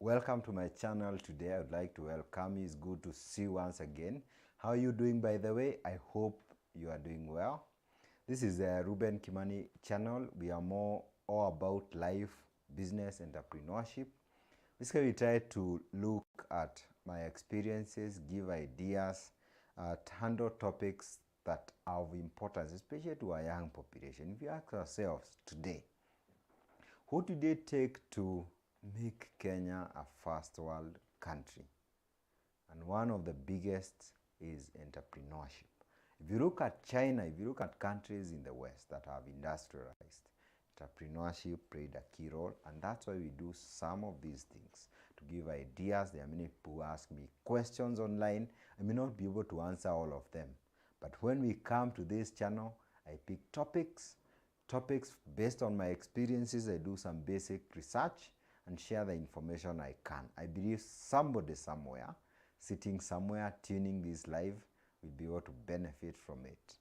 Welcome to my channel. Today I would like to welcome you. It's good to see you once again. How are you doing, by the way? I hope you are doing well. This is the Reuben Kimani channel. We are more all about life, business, entrepreneurship. Basically, we try to look at my experiences, give ideas, handle topics that are of importance, especially to our young population. If you ask ourselves today, what do they take to make Kenya a first world country? And one of the biggest is entrepreneurship. If you look at China, if you look at countries in the West that have industrialized, entrepreneurship played a key role, and that's why we do some of these things to give ideas. There are many people who ask me questions online. I may not be able to answer all of them, but when we come to this channel, I pick topics based on my experiences. I do some basic research and share the information I can. I believe somebody somewhere, sitting somewhere, tuning this live, will be able to benefit from it.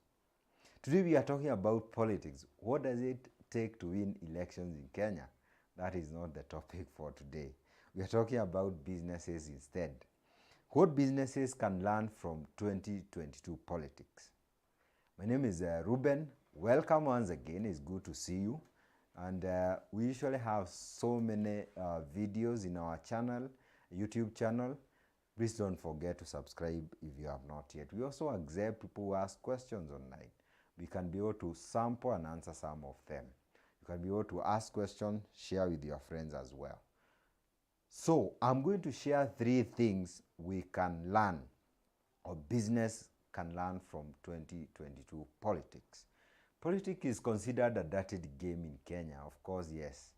Today we are talking about politics. What does it take to win elections in Kenya? That is not the topic for today. We are talking about businesses instead. What businesses can learn from 2022 politics? My name is Reuben. Welcome once again. It's good to see you. And we usually have so many videos in our channel, YouTube channel. Please don't forget to subscribe if you have not yet. We also accept people who ask questions online. We can be able to sample and answer some of them. You can be able to ask questions, share with your friends as well. So I'm going to share 3 things we can learn, or business can learn from 2022 politics. Politics is considered a dirty game in Kenya. Of course, yes.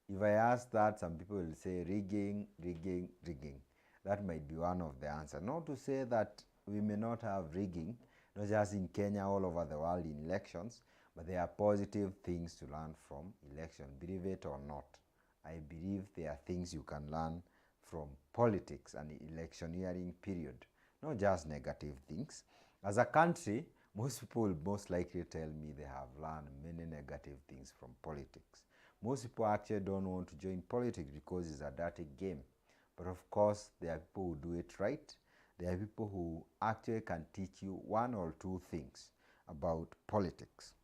If I ask that, some people will say rigging, rigging, rigging. That might be one of the answers. Not to say that we may not have rigging, not just in Kenya, all over the world in elections, but there are positive things to learn from election, believe it or not. I believe there are things you can learn from politics and electioneering period, not just negative things. As a country, most people will most likely tell me they have learned many negative things from politics. Most people actually don't want to join politics because it's a dirty game. But of course, there are people who do it right. There are people who actually can teach you 1 or 2 things about politics.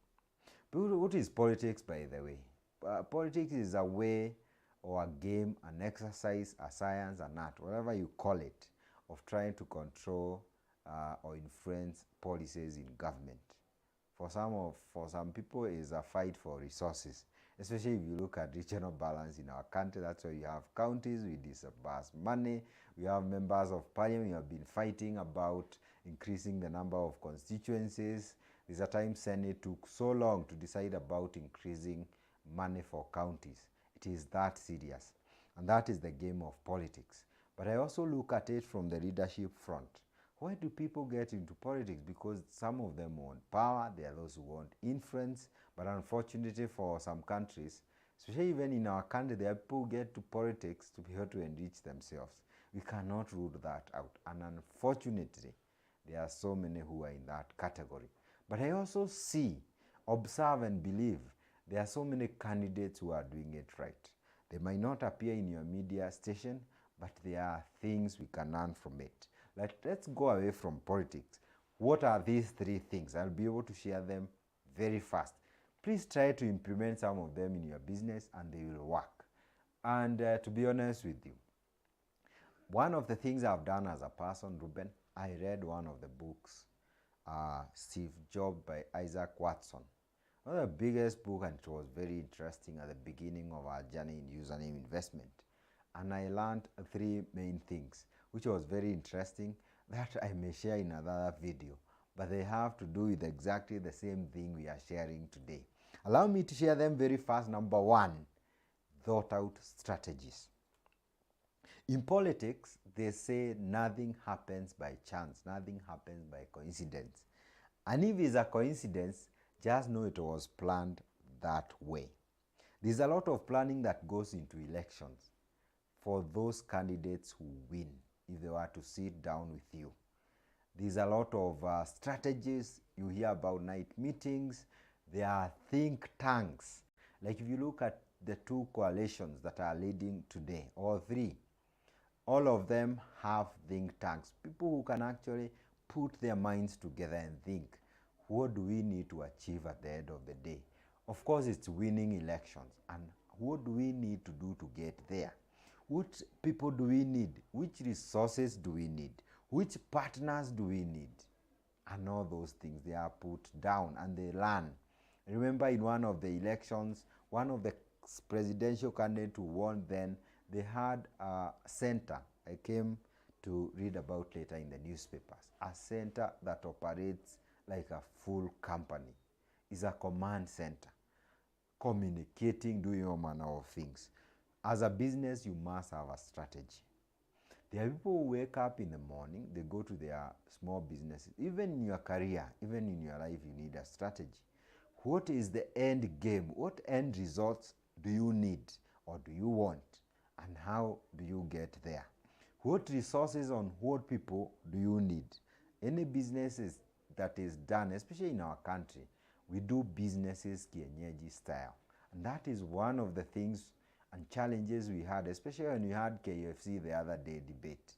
But what is politics, by the way? Politics is a way or a game, an exercise, a science, an art, whatever you call it, of trying to control or influence policies in government. For some people, it is a fight for resources, especially if you look at regional balance in our country. That's why you have counties with disbursed money. We have members of parliament who have been fighting about increasing the number of constituencies. There's a time Senate took so long to decide about increasing money for counties. It is that serious, and that is the game of politics. But I also look at it from the leadership front. Why do people get into politics? Because some of them want power, there are those who want influence, but unfortunately for some countries, especially even in our country, there are people who get to politics to be able to enrich themselves. We cannot rule that out, and unfortunately, there are so many who are in that category. But I also see, observe and believe there are so many candidates who are doing it right. They might not appear in your media station, but there are things we can learn from it. Let's go away from politics. What are these 3 things? I'll be able to share them very fast. Please try to implement some of them in your business and they will work. And to be honest with you, one of the things I've done as a person, Reuben, I read one of the books, Steve Jobs by Isaac Watson. One of the biggest book, and it was very interesting at the beginning of our journey in username investment. And I learned 3 main things, which was very interesting, that I may share in another video. But they have to do with exactly the same thing we are sharing today. Allow me to share them very fast. Number 1, thought out strategies. In politics, they say nothing happens by chance, nothing happens by coincidence. And if it's a coincidence, just know it was planned that way. There's a lot of planning that goes into elections for those candidates who win, if they were to sit down with you. There's a lot of strategies. You hear about night meetings. There are think tanks. Like if you look at the 2 coalitions that are leading today, or 3, All of them have think tanks, people who can actually put their minds together and think, what do we need to achieve at the end of the day? Of course, it's winning elections. And what do we need to do to get there? What people do we need? Which resources do we need? Which partners do we need? And all those things, they are put down and they learn. Remember, in one of the elections, one of the presidential candidates who won then, they had a center. I came to read about later in the newspapers. A center that operates like a full company. It's a command center, communicating, doing all manner of things. As a business, you must have a strategy. There are people who wake up in the morning, they go to their small businesses. Even in your career, even in your life, you need a strategy. What is the end game? What end results do you need or do you want? And how do you get there? What resources on what people do you need? Any businesses that is done, especially in our country, we do businesses kienyeji style. And that is one of the things and challenges we had, especially when we had KFC the other day debate.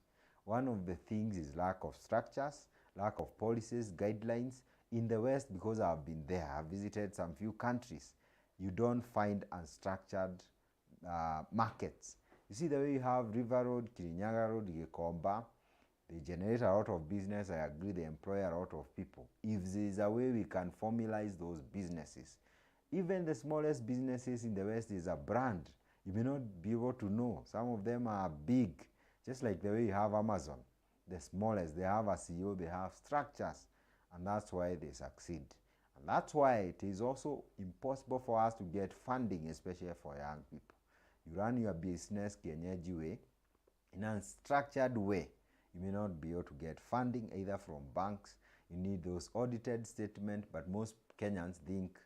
One of the things is lack of structures, lack of policies, guidelines. In the West, because I've been there, I've visited some few countries, you don't find unstructured markets. You see the way you have River Road, Kirinyaga Road, Gikomba, they generate a lot of business. I agree, they employ a lot of people. If there is a way we can formalize those businesses, even the smallest businesses in the West is a brand. You may not be able to know. Some of them are big, just like the way you have Amazon. The smallest, they have a CEO, they have structures, and that's why they succeed. And that's why it is also impossible for us to get funding, especially for young people. You run your business kienyeji way, in a structured way. You may not be able to get funding either from banks. You need those audited statements, but most Kenyans think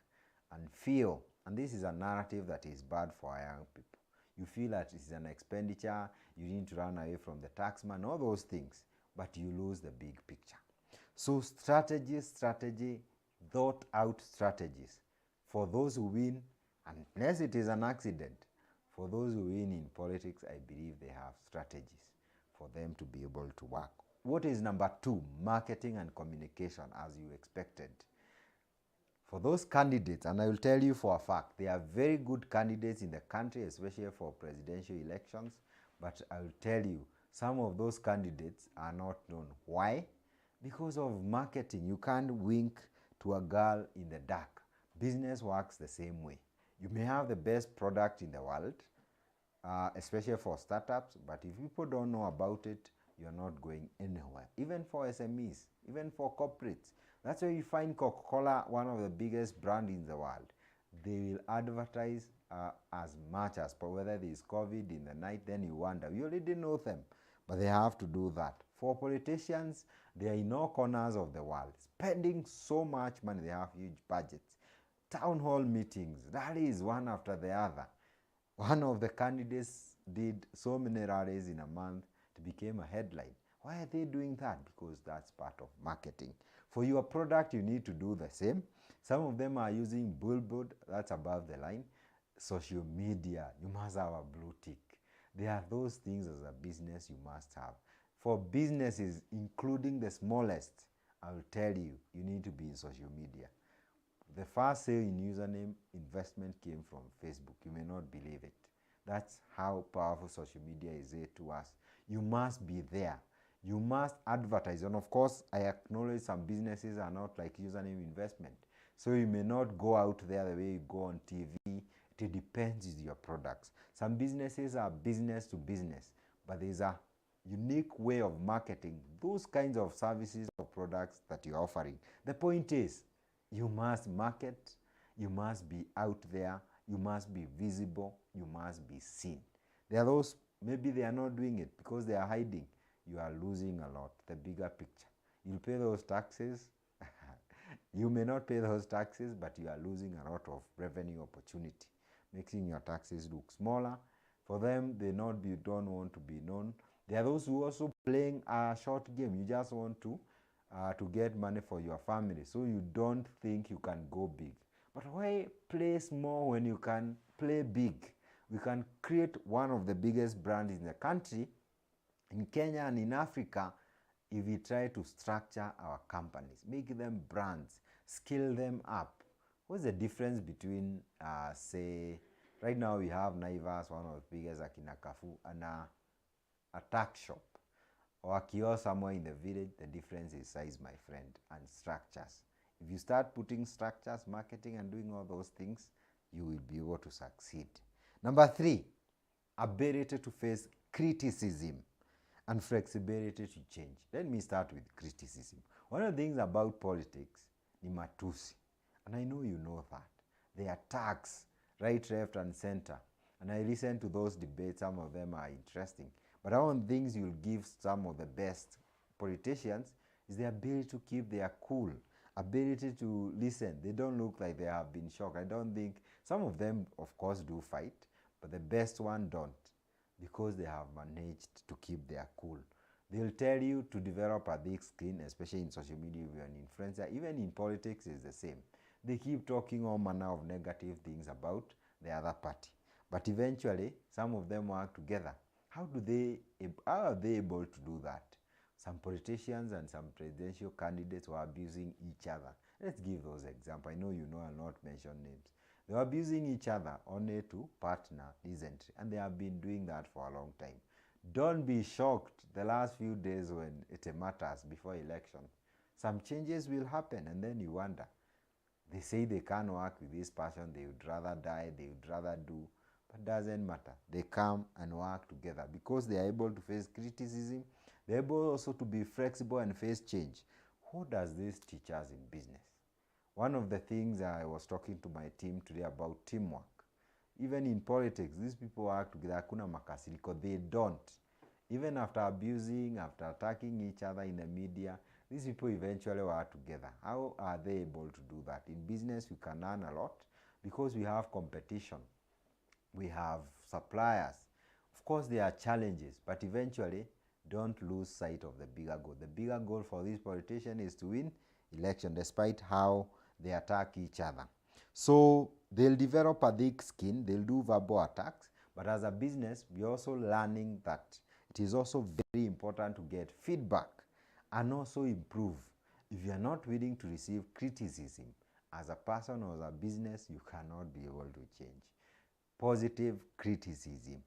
and feel, and this is a narrative that is bad for our young people. You feel that it's an expenditure, you need to run away from the taxman, all those things, but you lose the big picture. So strategy, thought out strategies. For those who win, unless it is an accident, for those who win in politics, I believe they have strategies for them to be able to work. What is number 2? Marketing and communication, as you expected. For those candidates, and I will tell you for a fact, they are very good candidates in the country, especially for presidential elections, but I will tell you, some of those candidates are not known. Why? Because of marketing. You can't wink to a girl in the dark. Business works the same way. You may have the best product in the world, especially for startups, but if people don't know about it, you're not going anywhere. Even for SMEs, even for corporates. That's why you find Coca-Cola, one of the biggest brands in the world. They will advertise as much as possible. Whether there is COVID in the night, then you wonder. You already know them, but they have to do that. For politicians, they are in all corners of the world, spending so much money. They have huge budgets. Town hall meetings, rallies one after the other. One of the candidates did so many rallies in a month to become a headline. Why are they doing that? Because that's part of marketing. For your product, you need to do the same. Some of them are using billboard, that's above the line. Social media, you must have a blue tick. There are those things as a business you must have. For businesses, including the smallest, I will tell you, you need to be in social media. The first sale in username investment came from Facebook. You may not believe it. That's how powerful social media is there to us. You must be there. You must advertise. And of course, I acknowledge some businesses are not like username investment. So you may not go out there the way you go on TV. It depends on your products. Some businesses are business to business, but there's a unique way of marketing those kinds of services or products that you're offering. The point is, you must market, you must be out there, you must be visible, you must be seen. There are those, maybe they are not doing it because they are hiding. You are losing a lot. The bigger picture. You'll pay those taxes. You may not pay those taxes, but you are losing a lot of revenue opportunity, making your taxes look smaller. For them, they don't want to be known. There are those who also playing a short game. You just want to get money for your family, so you don't think you can go big. But why play small when you can play big? We can create one of the biggest brands in the country In Kenya and in Africa, if we try to structure our companies, make them brands, scale them up, what's the difference between, say, right now we have Naivas, one of the biggest, Akina Kafu, and a tack shop or a kiosk somewhere in the village. The difference is size, my friend, and structures. If you start putting structures, marketing, and doing all those things, you will be able to succeed. Number 3, ability to face criticism and flexibility to change. Let me start with criticism. One of the things about politics ni matusi, and I know you know that. They are attacks right, left, and center. And I listen to those debates. Some of them are interesting. But one of the things you'll give some of the best politicians is the ability to keep their cool, ability to listen. They don't look like they have been shocked. I don't think, some of them, of course, do fight, but the best one don't, because they have managed to keep their cool. They'll tell you to develop a thick skin, especially in social media if you're an influencer. Even in politics, it's the same. They keep talking all manner of negative things about the other party. But eventually, some of them work together. How are they able to do that? Some politicians and some presidential candidates were abusing each other. Let's give those examples. I know you know, I'll not mention names. They were abusing each other only to partner decently, and they have been doing that for a long time. Don't be shocked the last few days when it matters before election. Some changes will happen, and then you wonder. They say they can't work with this person, they would rather die, they would rather do, but doesn't matter. They come and work together because they are able to face criticism. They're able also to be flexible and face change. What does this teach us in business? One of the things I was talking to my team today about teamwork. Even in politics, these people work together. Hakuna makasiriko. They don't. Even after abusing, after attacking each other in the media, these people eventually work together. How are they able to do that? In business, we can learn a lot because we have competition. We have suppliers. Of course, there are challenges, but eventually, don't lose sight of the bigger goal. The bigger goal for this politician is to win election, despite how they attack each other. So they'll develop a thick skin, they'll do verbal attacks, but as a business, we're also learning that it is also very important to get feedback and also improve. If you're not willing to receive criticism as a person or as a business, you cannot be able to change. Positive criticism.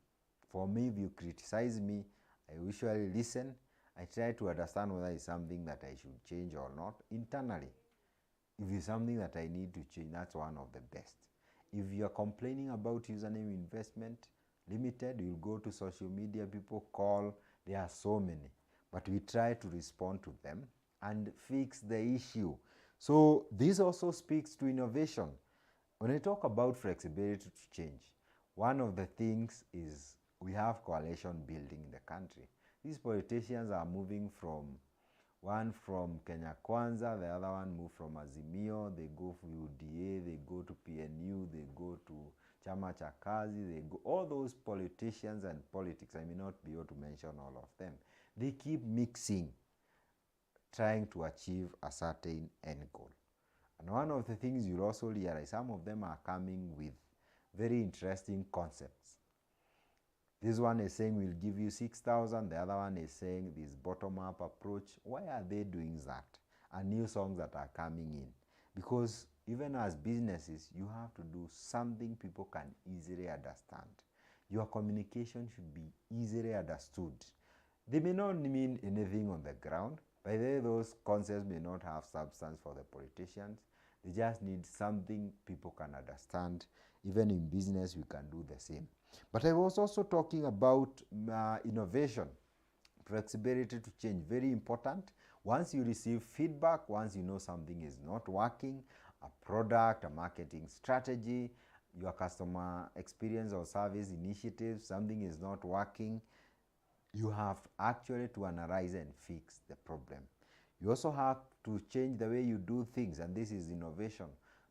For me, if you criticize me, I usually listen. I try to understand whether it's something that I should change or not internally. If it's something that I need to change, that's one of the best. If you're complaining about username investment limited, you'll go to social media, people call, there are so many. But we try to respond to them and fix the issue. So this also speaks to innovation. When I talk about flexibility to change, one of the things is we have coalition building in the country. These politicians are moving from one from Kenya Kwanza, the other one moved from Azimio, they go to UDA, they go to PNU, they go to Chama cha Kazi, they go, all those politicians and politics, I may not be able to mention all of them. They keep mixing, trying to achieve a certain end goal. And one of the things you'll also realize, some of them are coming with very interesting concepts. This one is saying we'll give you 6,000. The other one is saying this bottom-up approach. Why are they doing that? And new songs that are coming in. Because even as businesses, you have to do something people can easily understand. Your communication should be easily understood. They may not mean anything on the ground. By the way, those concepts may not have substance for the politicians. They just need something people can understand. Even in business, we can do the same. But I was also talking about innovation, flexibility to change, very important. Once you receive feedback, once you know something is not working, a product, a marketing strategy, your customer experience or service initiative, something is not working, you have actually to analyze and fix the problem. You also have to change the way you do things, and this is innovation.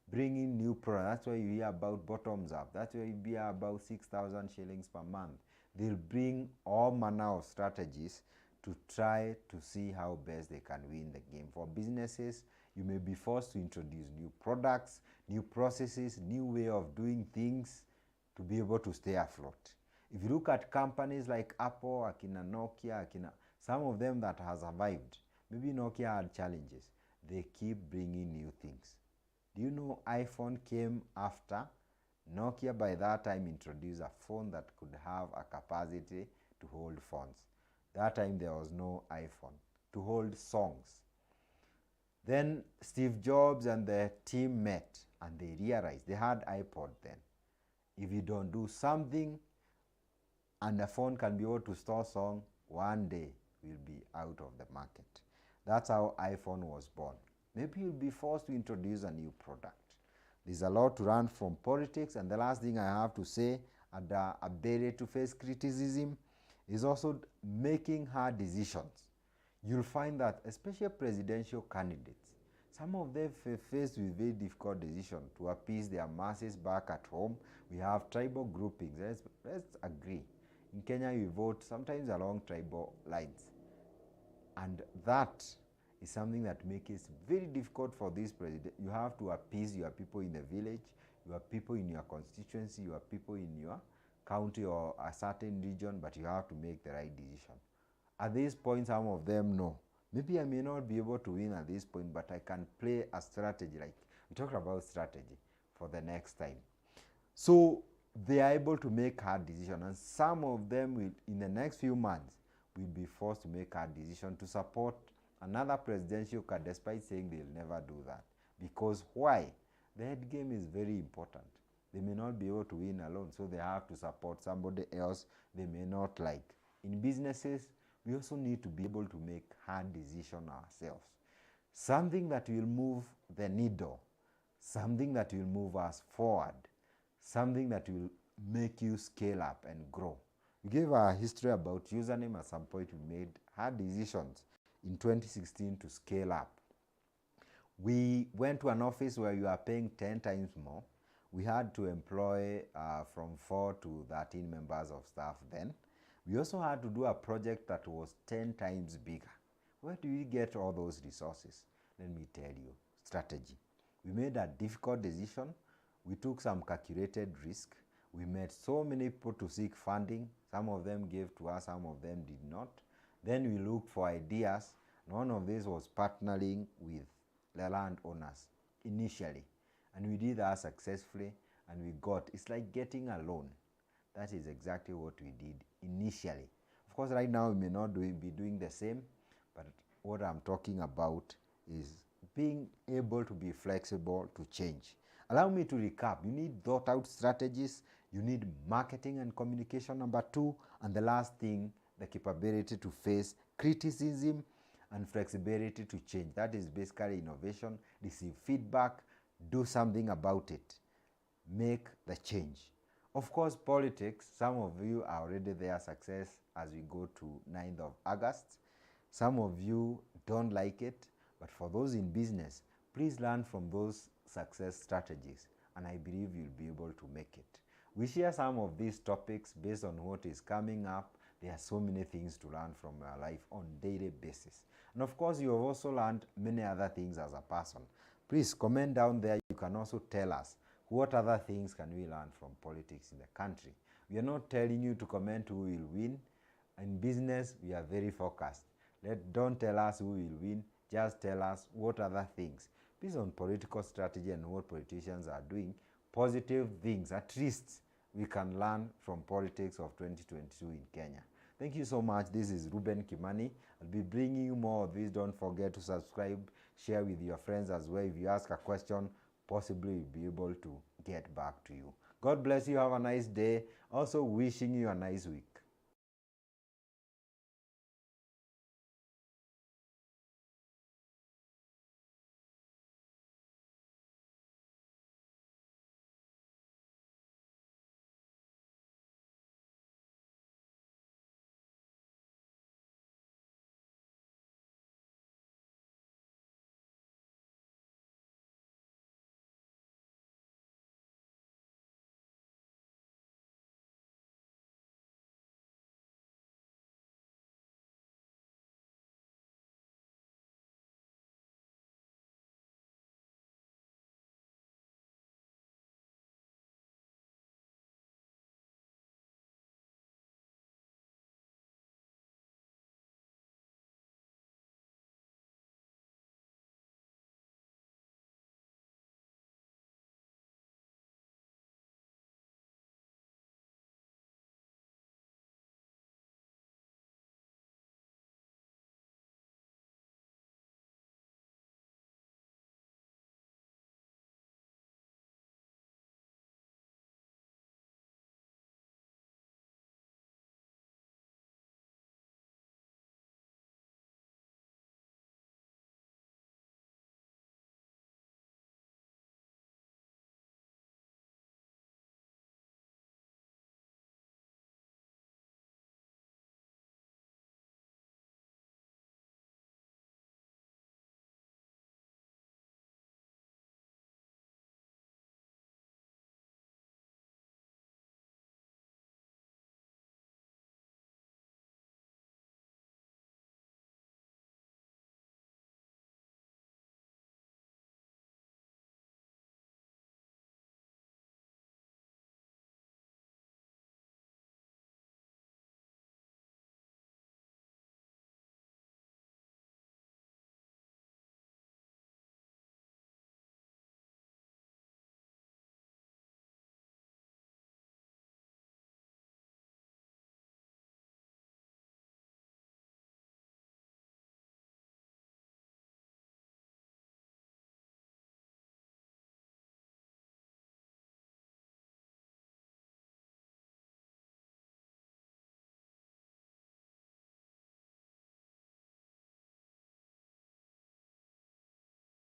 Bring in new products. That's why you hear about bottoms up. That's why you hear about 6,000 shillings per month. They'll bring all manner of strategies to try to see how best they can win the game. For businesses, you may be forced to introduce new products, new processes, new way of doing things to be able to stay afloat. If you look at companies like Apple, Akina Nokia, Akina, some of them that has survived, maybe Nokia had challenges, they keep bringing new things. Do you know iPhone came after? Nokia by that time introduced a phone that could have a capacity to hold phones. That time there was no iPhone, to hold songs. Then Steve Jobs and the team met and they realized they had iPod then. If you don't do something and a phone can be able to store song, one day will be out of the market. That's how iPhone was born. Maybe you'll be forced to introduce a new product. There's a lot to learn from politics, and the last thing I have to say, and a barrier to face criticism, is also making hard decisions. You'll find that, especially presidential candidates, some of them faced with very difficult decisions to appease their masses back at home. We have tribal groupings. Let's agree. In Kenya, we vote sometimes along tribal lines. And that is something that makes it very difficult for this president. You have to appease your people in the village, your people in your constituency, your people in your county or a certain region, but you have to make the right decision. At this point, some of them know. Maybe I may not be able to win at this point, but I can play a strategy, like we talked about strategy for the next time. So they are able to make hard decisions, and some of them will, in the next few months, will be forced to make hard decisions to support another presidential card, despite saying they'll never do that. Because why? The head game is very important. They may not be able to win alone, so they have to support somebody else they may not like. In businesses, we also need to be able to make hard decisions ourselves. Something that will move the needle, something that will move us forward, something that will make you scale up and grow. We gave our history about username. At some point we made hard decisions in 2016 to scale up. We went to an office where you are paying 10 times more. We had to employ from 4 to 13 members of staff then. We also had to do a project that was 10 times bigger. Where do we get all those resources? Let me tell you, strategy. We made a difficult decision. We took some calculated risk. We met so many people to seek funding. Some of them gave to us, some of them did not. Then we looked for ideas. One of these was partnering with the landowners initially. And we did that successfully, and we got, it's like getting a loan. That is exactly what we did initially. Of course, right now we may not be doing the same, but what I'm talking about is being able to be flexible to change. Allow me to recap. You need thought out strategies. You need marketing and communication, number 2. And the last thing, the capability to face criticism and flexibility to change. That is basically innovation. Receive feedback, do something about it, make the change. Of course, politics, some of you are already there, success as we go to 9th of August. Some of you don't like it, but for those in business, please learn from those success strategies, and I believe you'll be able to make it. We share some of these topics based on what is coming up. There are so many things to learn from your life on a daily basis. And of course, you have also learned many other things as a person. Please comment down there. You can also tell us what other things can we learn from politics in the country. We are not telling you to comment who will win. In business, we are very focused. Don't tell us who will win. Just tell us what other things, based on political strategy and what politicians are doing, positive things, at least we can learn from politics of 2022 in Kenya. Thank you so much. This is Reuben Kimani. I'll be bringing you more of this. Don't forget to subscribe, share with your friends as well. If you ask a question, possibly we'll be able to get back to you. God bless you. Have a nice day. Also wishing you a nice week.